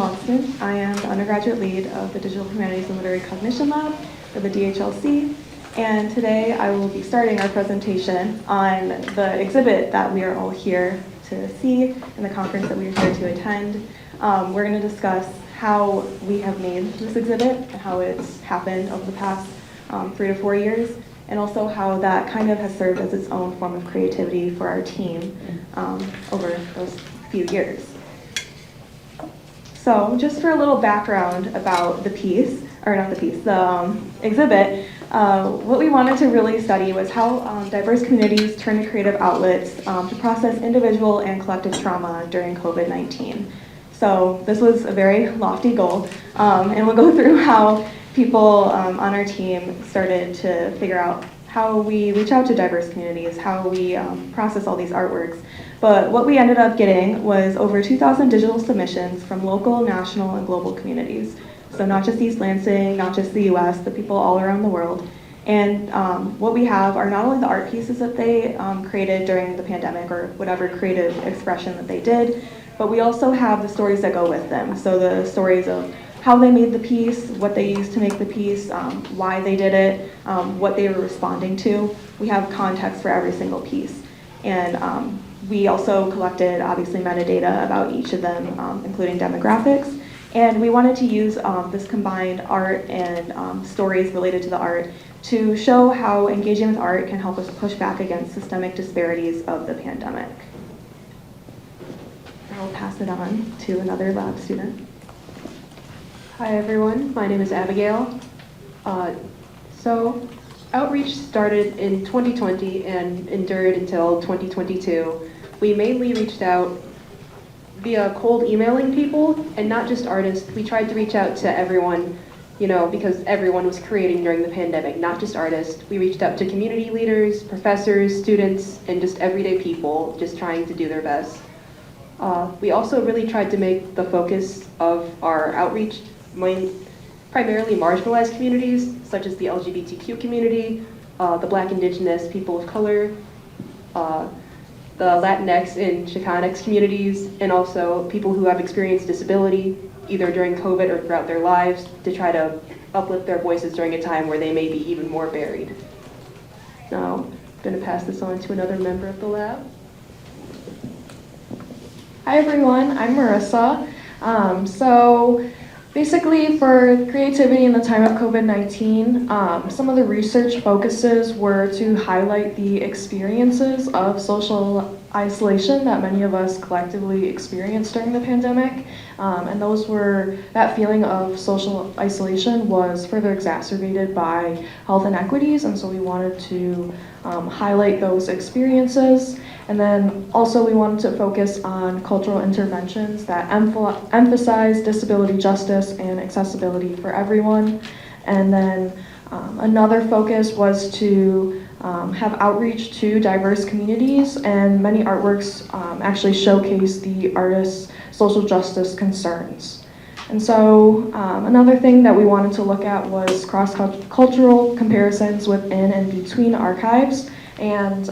Johnston. I am the undergraduate lead of the Digital Humanities and Literary Cognition Lab for the DHLC. And today I will be starting our presentation on the exhibit that we are all here to see and the conference that we are here to attend. We're going to discuss how we have made this exhibit and how it's happened over the past 3 to 4 years, and also how that kind of has served as its own form of creativity for our team over those few years. So just for a little background about the piece, or not the piece, the exhibit, what we wanted to really study was how diverse communities turn to creative outlets to process individual and collective trauma during COVID-19. So this was a very lofty goal, and we'll go through how people on our team started to figure out how we reach out to diverse communities, how we process all these artworks. But what we ended up getting was over 2,000 digital submissions from local, national, and global communities. So not just East Lansing, not just the US, but people all around the world. And what we have are not only the art pieces that they created during the pandemic or whatever creative expression that they did, but we also have the stories that go with them. So the stories of how they made the piece, what they used to make the piece, why they did it, what they were responding to. We have context for every single piece. And we also collected, obviously, metadata about each of them, including demographics. And we wanted to use this combined art and stories related to the art to show how engaging with art can help us push back against systemic disparities of the pandemic. I'll pass it on to another lab student. Hi everyone, my name is Abigail. So outreach started in 2020 and endured until 2022. We mainly reached out via cold emailing people, and not just artists. We tried to reach out to everyone, because everyone was creating during the pandemic, not just artists. We reached out to community leaders, professors, students, and just everyday people just trying to do their best. We also really tried to make the focus of our outreach primarily marginalized communities, such as the LGBTQ community, the Black, Indigenous, people of color, the Latinx and Chicanx communities, and also people who have experienced disability, either during COVID or throughout their lives, to try to uplift their voices during a time where they may be even more buried. Now, I'm going to pass this on to another member of the lab. Hi everyone, I'm Marissa. So basically for creativity in the time of COVID-19, some of the research focuses were to highlight the experiences of social isolation that many of us collectively experienced during the pandemic. And that feeling of social isolation was further exacerbated by health inequities, and so we wanted to highlight those experiences. And then also we wanted to focus on cultural interventions that emphasize disability justice and accessibility for everyone. And then another focus was to have outreach to diverse communities, and many artworks actually showcase the artists' social justice concerns. And so another thing that we wanted to look at was cross-cultural comparisons within and between archives. And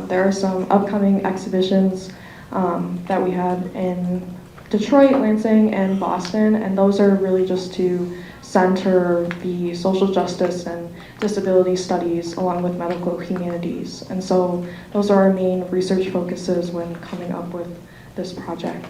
there are some upcoming exhibitions that we had in Detroit, Lansing, and Boston, and those are really just to center the social justice and disability studies along with medical humanities. And so those are our main research focuses when coming up with this project.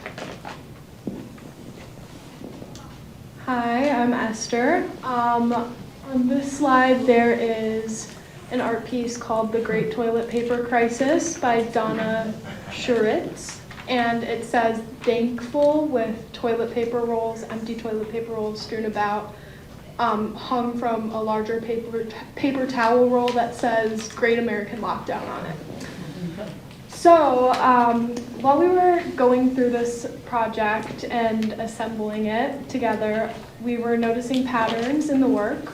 Hi, I'm Esther. On this slide there is an art piece called The Great Toilet Paper Crisis by Donna Schuritz, and it says thankful with toilet paper rolls, empty toilet paper rolls strewn about, hung from a larger paper towel roll that says Great American Lockdown on it. So while we were going through this project and assembling it together, we were noticing patterns in the work.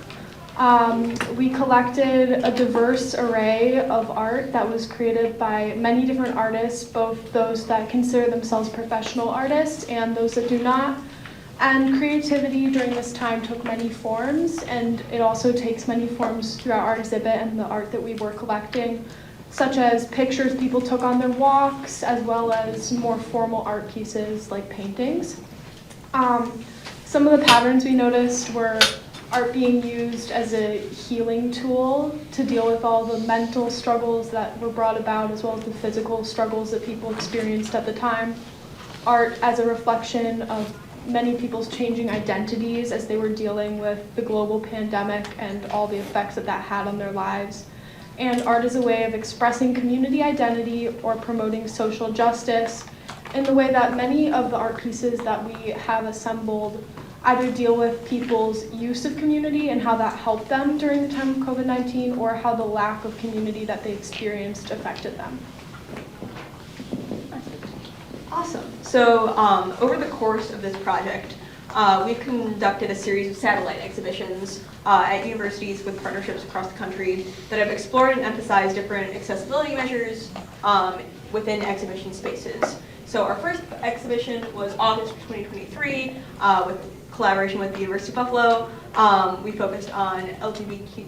We collected a diverse array of art that was created by many different artists, both those that consider themselves professional artists and those that do not. And creativity during this time took many forms, and it also takes many forms throughout our exhibit and the art that we were collecting, such as pictures people took on their walks, as well as more formal art pieces like paintings. some of the patterns we noticed were art being used as a healing tool to deal with all the mental struggles that were brought about, as well as the physical struggles that people experienced at the time. Art as a reflection of many people's changing identities as they were dealing with the global pandemic and all the effects that that had on their lives. And art as a way of expressing community identity or promoting social justice in the way that many of the art pieces that we have assembled either deal with people's use of community and how that helped them during the time of COVID-19, or how the lack of community that they experienced affected them. Awesome. So over the course of this project, we've conducted a series of satellite exhibitions at universities with partnerships across the country that have explored and emphasized different accessibility measures within exhibition spaces. So our first exhibition was August of 2023 with collaboration with the University of Buffalo. We focused on LGBTQIA+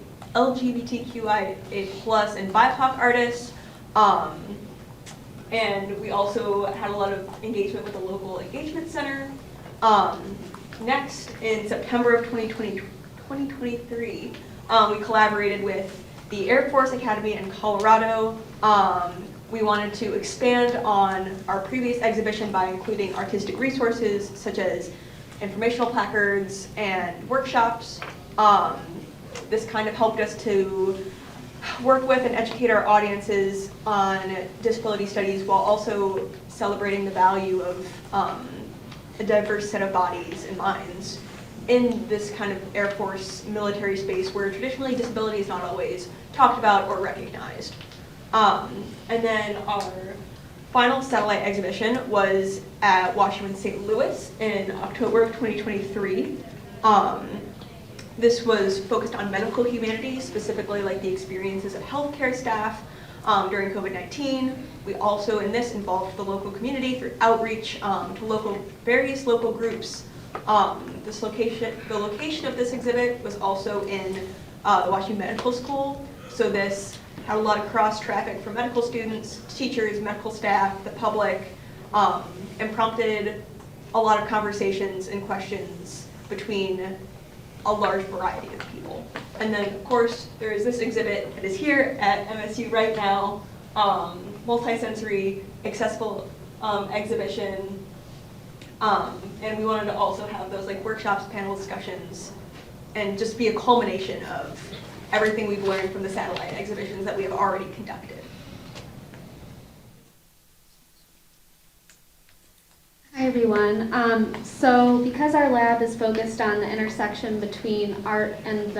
and BIPOC artists. And we also had a lot of engagement with the local engagement center. Next, in September of 2023, we collaborated with the Air Force Academy in Colorado. We wanted to expand on our previous exhibition by including artistic resources such as informational placards and workshops. This kind of helped us to work with and educate our audiences on disability studies while also celebrating the value of a diverse set of bodies and minds in this kind of Air Force military space where traditionally disability is not always talked about or recognized. And then our final satellite exhibition was at Washington St. Louis in October of 2023. This was focused on medical humanities, specifically like the experiences of healthcare staff during COVID-19. We also, in this, involved the local community through outreach to various local groups. The location of this exhibit was also in the Washington Medical School. So this had a lot of cross traffic from medical students, teachers, medical staff, the public, and prompted a lot of conversations and questions between a large variety of people. And then, of course, there is this exhibit that is here at MSU right now, multisensory, accessible exhibition. And we wanted to also have those like workshops, panel discussions, and just be a culmination of everything we've learned from the satellite exhibitions that we have already conducted. Hi everyone. So because our lab is focused on the intersection between art and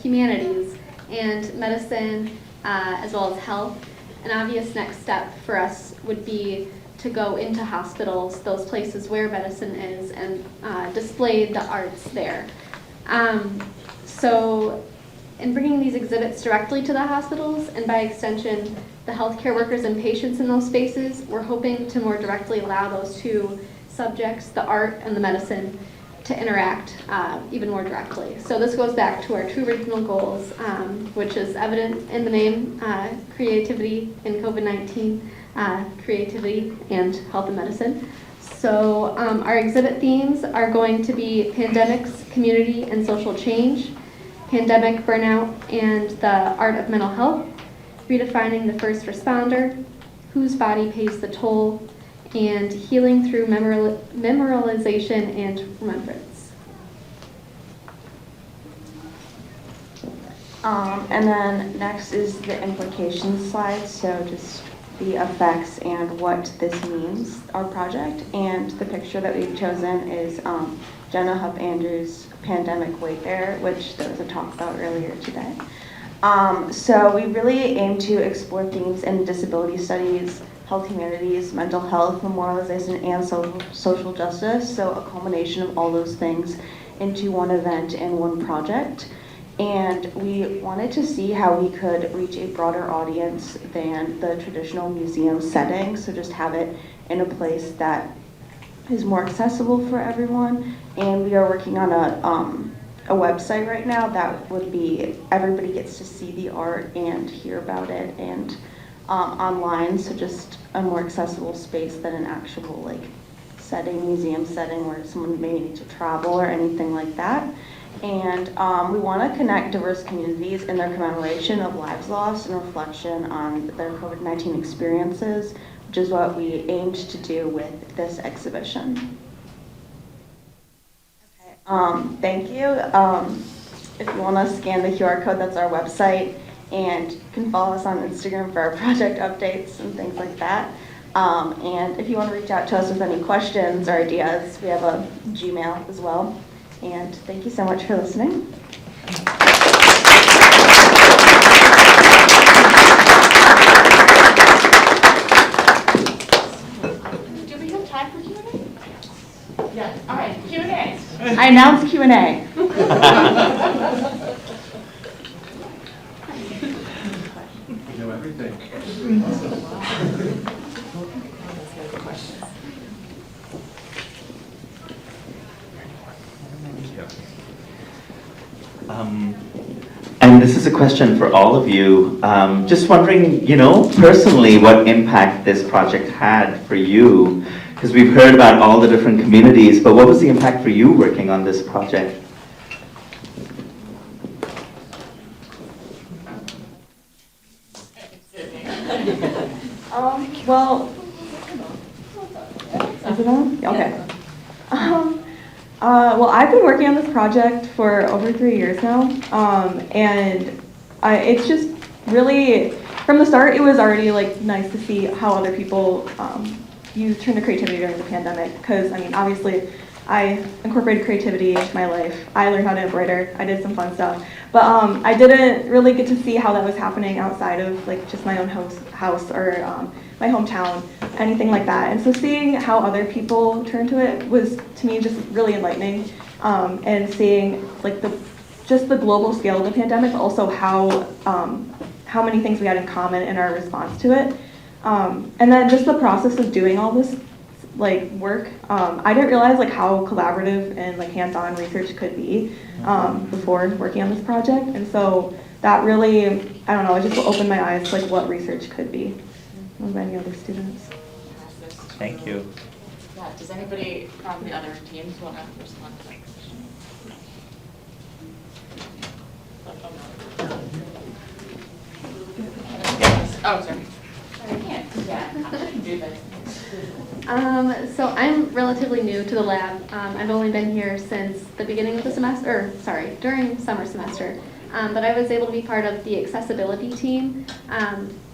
humanities and medicine as well as health, an obvious next step for us would be to go into hospitals, those places where medicine is, and display the arts there. So in bringing these exhibits directly to the hospitals, and by extension the healthcare workers and patients in those spaces, we're hoping to more directly allow those two subjects, the art and the medicine, to interact even more directly. So this goes back to our two original goals, which is evident in the name, creativity in COVID-19, creativity and health and medicine. So our exhibit themes are going to be pandemics, community and social change, pandemic burnout and the art of mental health, redefining the first responder, whose body pays the toll, and healing through memorialization and remembrance. And then next is the implications slide, so just the effects and what this means, our project. And the picture that we've chosen is Jenna Hupp Andrews' Pandemic Wayfair, which there was a talk about earlier today. So we really aim to explore themes in disability studies, health humanities, mental health, memorialization, and social justice. So a culmination of all those things into one event and one project. And we wanted to see how we could reach a broader audience than the traditional museum setting. So just have it in a place that is more accessible for everyone. And we are working on a website right now that would be, everybody gets to see the art and hear about it, and online, so just a more accessible space than an actual like setting, museum setting, where someone may need to travel or anything like that. And we want to connect diverse communities in their commemoration of lives lost and reflection on their COVID-19 experiences, which is what we aimed to do with this exhibition. Okay. Thank you. If you want to scan the QR code, that's our website, and you can follow us on Instagram for our project updates and things like that. And if you want to reach out to us with any questions or ideas, we have a Gmail as well. And thank you so much for listening. Do we have time for Q&A? Yeah. All right, Q&A. I announced Q&A. We know everything. And this is a question for all of you. Just wondering, personally, what impact this project had for you? Because we've heard about all the different communities, but what was the impact for you working on this project? Well, is it on? Okay. Well, I've been working on this project for over 3 years now, and it's just really, from the start, it was already like nice to see how other people turned to creativity during the pandemic. Because I mean, obviously, I incorporated creativity into my life. I learned how to embroider. I did some fun stuff, but I didn't really get to see how that was happening outside of like just my own house or my hometown, anything like that. And so seeing how other people turned to it was, to me, just really enlightening. And seeing like the global scale of the pandemic, but also how many things we had in common in our response to it. And then just the process of doing all this like work, I didn't realize like how collaborative and like hands-on research could be before working on this project. And so that really, I don't know, it just opened my eyes to like what research could be. Of any other students. Thank you. Yeah, does anybody from the other teams want to respond to my question? Oh, sorry. I can't. Yeah, I shouldn't do this. So I'm relatively new to the lab. I've only been here since the beginning of the semester, during summer semester. But I was able to be part of the accessibility team.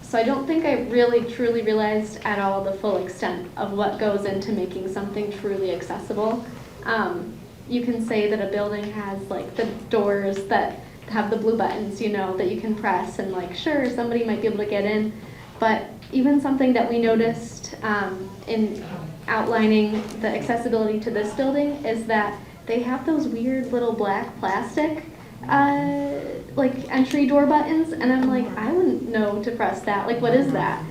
So I don't think I really truly realized at all the full extent of what goes into making something truly accessible. You can say that a building has like the doors that have the blue buttons, that you can press, and like sure, somebody might be able to get in. But even something that we noticed in outlining the accessibility to this building is that they have those weird little black plastic like entry door buttons, and I'm like, I wouldn't know to press that. Like, what is that?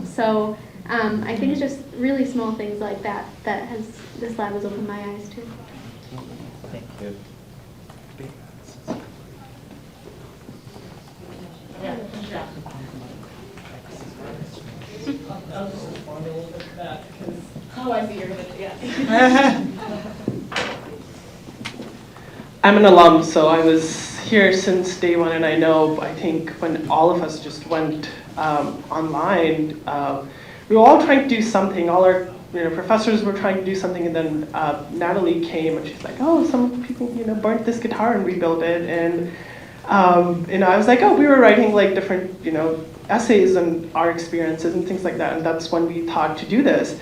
So I think it's just really small things like that this lab has opened my eyes to. Thank you. Yeah. I'll just respond a little bit to that, because Oh, I see you're going to, yeah. I'm an alum, so I was here since day one, and I know, I think when all of us just went online, we were all trying to do something. All our professors were trying to do something, and then Natalie came, and she's like, oh, some people burnt this guitar and rebuilt it, and I was like, oh, we were writing like different essays on our experiences and things like that, and that's when we thought to do this.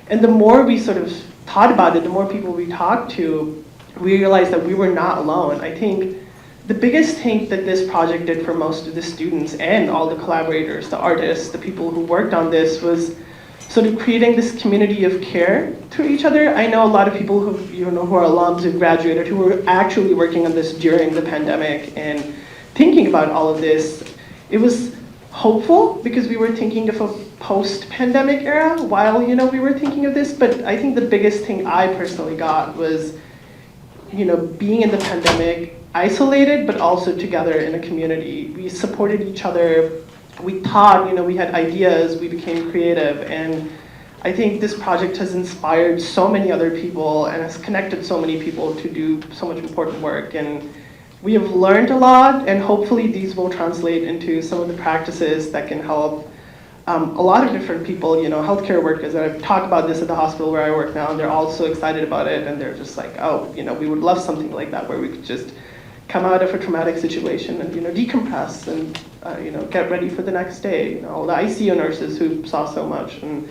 And the more we sort of thought about it, the more people we talked to, we realized that we were not alone. I think the biggest thing that this project did for most of the students and all the collaborators, the artists, the people who worked on this, was sort of creating this community of care to each other. I know a lot of people who who are alums who graduated, who were actually working on this during the pandemic and thinking about all of this. It was hopeful because we were thinking of a post-pandemic era while we were thinking of this. But I think the biggest thing I personally got was being in the pandemic, isolated, but also together in a community. We supported each other. We taught, we had ideas, we became creative. And I think this project has inspired so many other people and has connected so many people to do so much important work. And we have learned a lot, and hopefully these will translate into some of the practices that can help a lot of different people, healthcare workers. And I've talked about this at the hospital where I work now, and they're all so excited about it, and they're just like, oh, we would love something like that where we could just come out of a traumatic situation and decompress and get ready for the next day. The ICU nurses who saw so much, and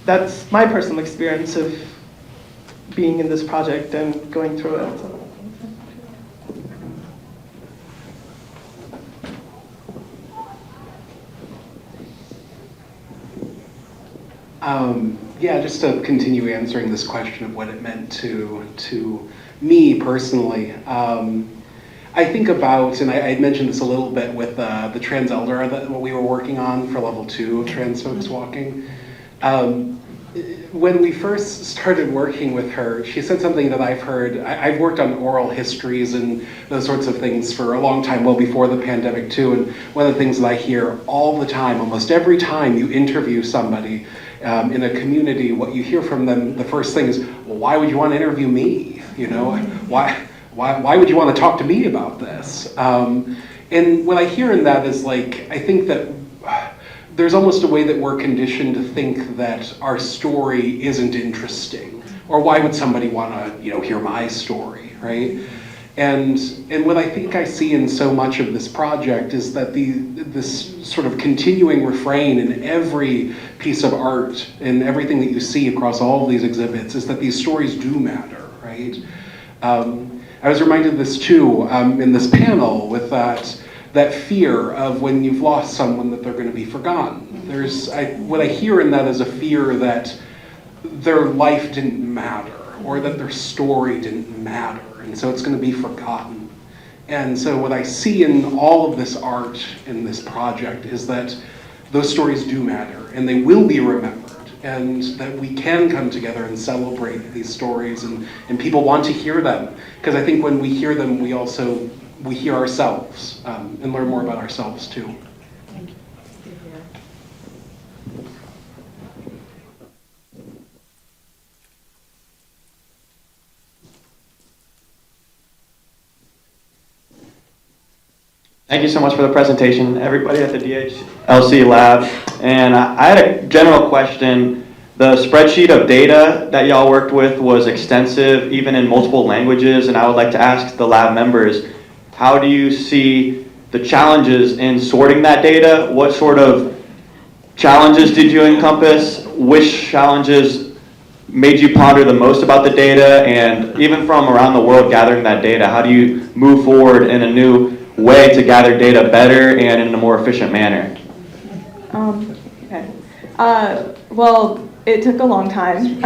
that's my personal experience of being in this project and going through it. So. Just to continue answering this question of what it meant to me personally. I think about, and I mentioned this a little bit with the trans elder that what we were working on for level 2 of trans folks walking. When we first started working with her, she said something that I've heard. I've worked on oral histories and those sorts of things for a long time, well before the pandemic too. And one of the things that I hear all the time, almost every time you interview somebody in a community, what you hear from them, the first thing is, well, why would you want to interview me? Why would you want to talk to me about this? And what I hear in that is I think that there's almost a way that we're conditioned to think that our story isn't interesting, or why would somebody want to, hear my story, right? And what I think I see in so much of this project is that this sort of continuing refrain in every piece of art and everything that you see across all of these exhibits is that these stories do matter, right? I was reminded of this too in this panel with that fear of when you've lost someone that they're going to be forgotten. What I hear in that is a fear that their life didn't matter, or that their story didn't matter, and so it's going to be forgotten. And so what I see in all of this art in this project is that those stories do matter, and they will be remembered, and that we can come together and celebrate these stories, and people want to hear them, because I think when we hear them, we hear ourselves and learn more about ourselves too. Thank you so much for the presentation, everybody at the DHLC lab. And I had a general question. The spreadsheet of data that y'all worked with was extensive, even in multiple languages, and I would like to ask the lab members, how do you see the challenges in sorting that data? What sort of challenges did you encompass? Which challenges made you ponder the most about the data? And even from around the world gathering that data, how do you move forward in a new way to gather data better and in a more efficient manner? Okay. Well, it took a long time.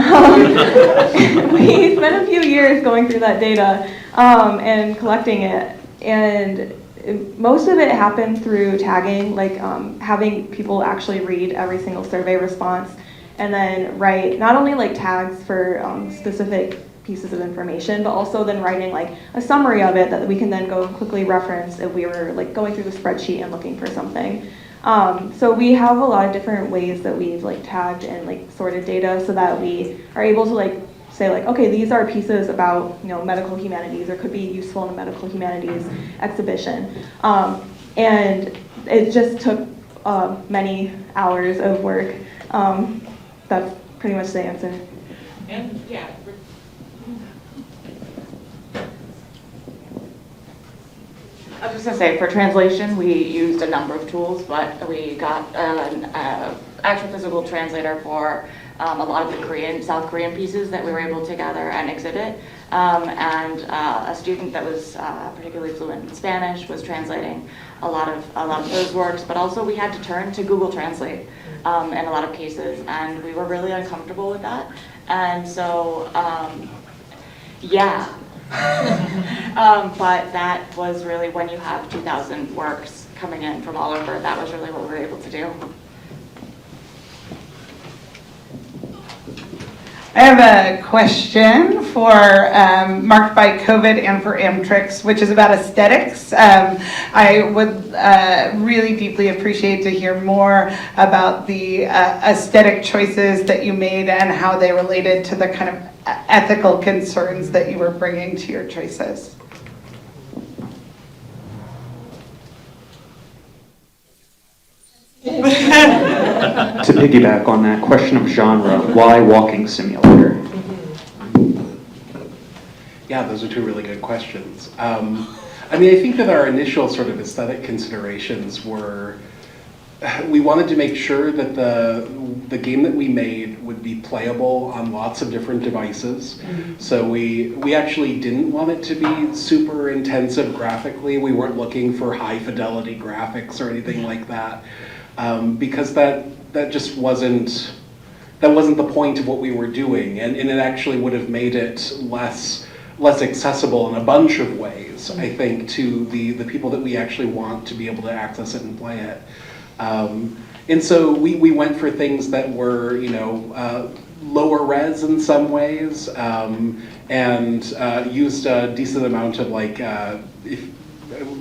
We spent a few years going through that data and collecting it. And most of it happened through tagging, having people actually read every single survey response and then write not only tags for specific pieces of information, but also then writing a summary of it that we can then go quickly reference if we were going through the spreadsheet and looking for something. So we have a lot of different ways that we've tagged and sorted data so that we are able to say okay, these are pieces about medical humanities or could be useful in a medical humanities exhibition. And it just took many hours of work. That's pretty much the answer. And yeah. I was just going to say, for translation, we used a number of tools, but we got an actual physical translator for a lot of the South Korean pieces that we were able to gather and exhibit. And a student that was particularly fluent in Spanish was translating a lot of those works, but also we had to turn to Google Translate in a lot of cases, and we were really uncomfortable with that. And so, yeah. But that was really, when you have 2,000 works coming in from all over, that was really what we were able to do. I have a question for marked by COVID and for Amtrix, which is about aesthetics. I would really deeply appreciate to hear more about the aesthetic choices that you made and how they related to the kind of ethical concerns that you were bringing to your choices. To piggyback on that question of genre, why walking simulator? Yeah, those are two really good questions. I mean, I think that our initial sort of aesthetic considerations were, we wanted to make sure that the game that we made would be playable on lots of different devices. Mm-hmm. So we actually didn't want it to be super intensive graphically. We weren't looking for high fidelity graphics or anything like that, because that just wasn't the point of what we were doing, and it actually would have made it less accessible in a bunch of ways, I think, to the people that we actually want to be able to access it and play it. And so we went for things that were, lower res in some ways, and used a decent amount of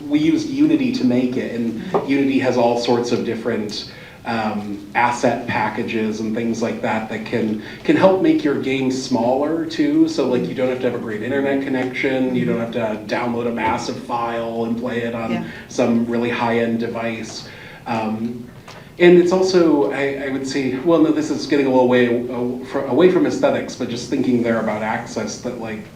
we used Unity to make it, and Unity has all sorts of different asset packages and things like that can help make your game smaller too. So like you don't have to have a great internet connection, you don't have to download a massive file and play it on some really high-end device. And it's also, I would say, well, no, this is getting a little away from aesthetics, but just thinking there about access, that like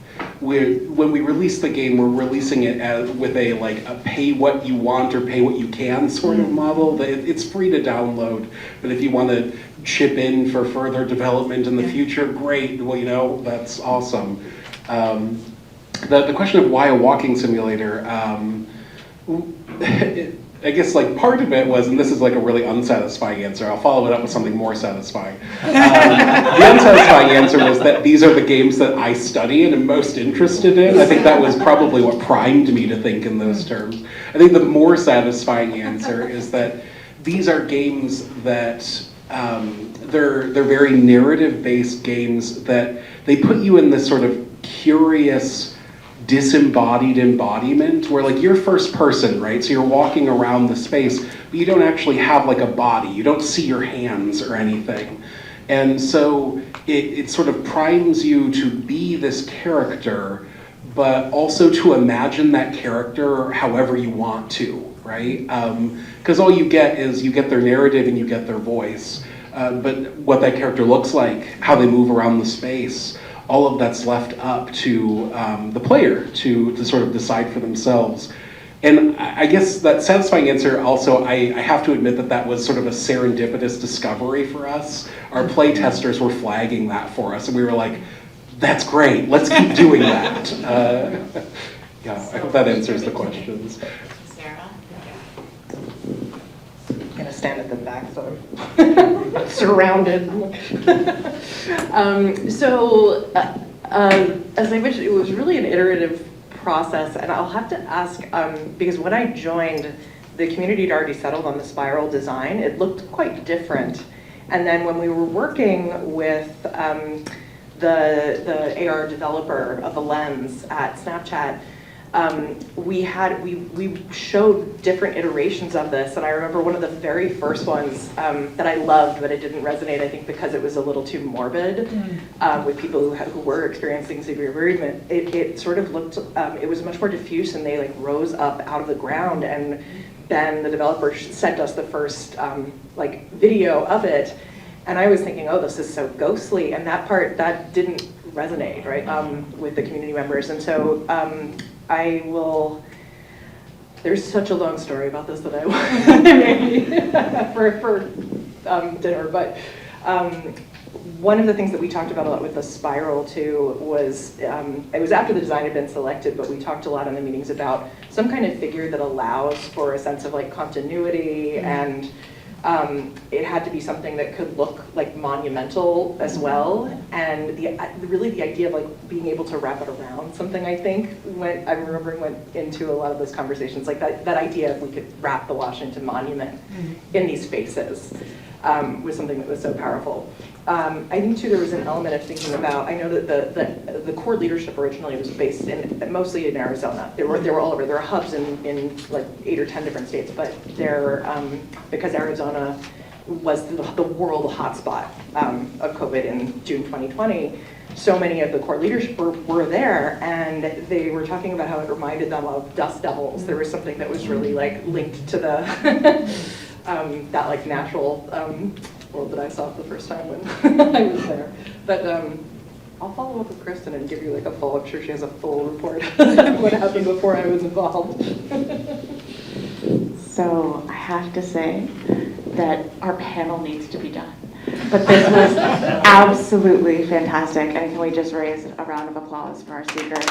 when we release the game, we're releasing it with a pay what you want or pay what you can sort of model. It's free to download, but if you want to chip in for further development in the future, great. Well, that's awesome. The question of why a walking simulator, I guess part of it was, and this is a really unsatisfying answer, I'll follow it up with something more satisfying. The unsatisfying answer was that these are the games that I study and am most interested in. I think that was probably what primed me to think in those terms. I think the more satisfying answer is that these are games that they're very narrative-based games that they put you in this sort of curious, disembodied embodiment where you're first person, right? So you're walking around the space, but you don't actually have a body. You don't see your hands or anything. And so it sort of primes you to be this character, but also to imagine that character however you want to, right? Because all you get is you get their narrative and you get their voice. But what that character looks like, how they move around the space, all of that's left up to the player to sort of decide for themselves. And I guess that satisfying answer also, I have to admit that was sort of a serendipitous discovery for us. Our play testers were flagging that for us, and we were like, that's great, let's keep doing that. Yeah, I hope that answers the questions. I'm going to stand at the back so I'm surrounded. As I mentioned, it was really an iterative process, and I'll have to ask, because when I joined, the community had already settled on the spiral design. It looked quite different. And then when we were working with the AR developer of the lens at Snapchat, we showed different iterations of this, and I remember one of the very first ones that I loved, but it didn't resonate, I think because it was a little too morbid with people who were experiencing severe bereavement. It sort of looked, it was much more diffuse, and they rose up out of the ground, and Ben, the developer, sent us the first video of it, and I was thinking, oh, this is so ghostly, and that didn't resonate, right, with the community members, and so there's such a long story about this that I want maybe for dinner, but one of the things that we talked about a lot with the spiral too was, it was after the design had been selected, but we talked a lot in the meetings about some kind of figure that allows for a sense of continuity, and it had to be something that could look monumental as well, and really the idea of being able to wrap it around something, I think, I'm remembering went into a lot of those conversations, that idea if we could wrap the Washington Monument in these spaces. was something that was so powerful. I think too there was an element of thinking about, I know that the core leadership originally was based mostly in Arizona. They were all over. There are hubs in like 8 or 10 different states, but they're, because Arizona was the world hotspot of COVID in June 2020, so many of the core leadership were there, and they were talking about how it reminded them of dust devils. There was something that was really like linked to the that like natural world that I saw for the first time when I was there. But I'll follow up with Kristen and give you like a full, I'm sure she has a full report of what happened before I was involved. So I have to say that our panel needs to be done. But this was absolutely fantastic, and can we just raise a round of applause for our speakers?